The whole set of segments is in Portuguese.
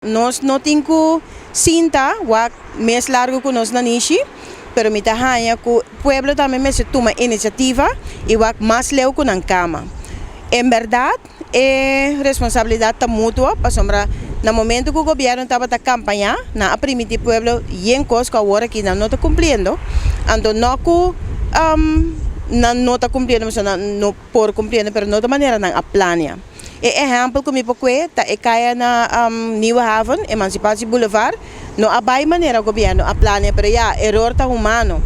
Nós não temos cinta, o mês largo que nós não nishi, pero me tahanha que o pueblo também me se toma iniciativa e o mais leu que na cama. Em verdade, é responsabilidade mútua, para sombra, no momento que o governo estava a campanha, na permitir o pueblo e em coisa que agora que não está cumprindo, então não que não está cumprindo, mas não por cumprindo, mas não de maneira não a planear. Exemplo que me poque tá caia na New Haven, Emancipatie Boulevard, não há bem maneira o governo a planear, pero já erro tá humano.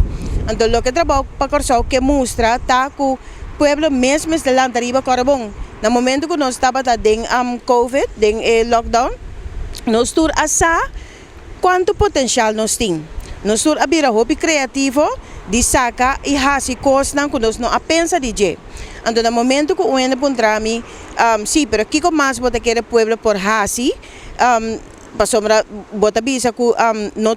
Então o que trabalho para corso que mostra tá que o pueblo mesmo de lá arriba corre bom. No momento que nós estava dentro COVID, dentro lockdown, nós tur asa quanto potencial nós temos. Nós tur abrir hobby criativo de saca e hasi coisas que nós não a pensa de je. Então no momento que o ene puntrami, sim, pero que mais bota querer pueblo por hasi, para sombra bota visa que não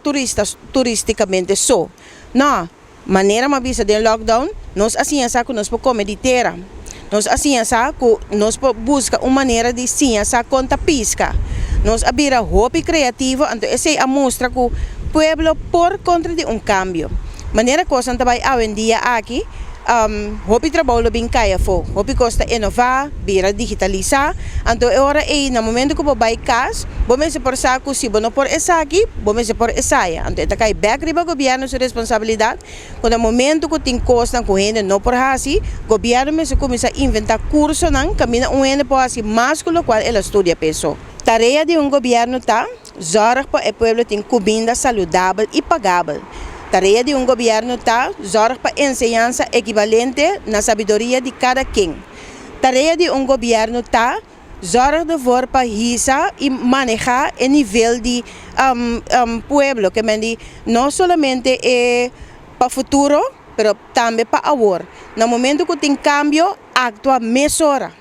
turisticamente só. Não, maneira uma visa de lockdown, nós assim essa que nós podemos comer de terra. Nós assim essa que nós busca uma maneira de sim essa conta pisca. Nós abrir hobby criativo, então essa é a mostra que o pueblo por contra de cambio. Maneira coisa não vai hoje em dia aqui. Hobby trabalho bem caia fo, hobby costa inovar, vira digitalizar, então agora no momento que vai casa, vamos se por saco se não por essa aqui, vamos se por essa então está cai back riba governo sua responsabilidade, quando no momento que tem costa com gente não por assim, governo se começa a inventar curso não, camina gente por assim mais com o qual ela estuda pessoa. Tarefa de governo tá, zorg para o povo tem comida saudável e pagável. Tarefa de governo está zorg para enseñanza equivalente na sabedoria de cada quem. Tarefa de governo está zorg de para hisa e manejar o nível de pueblo, que não somente é para o futuro, mas também para agora. No momento que tem cambio, actua mesora.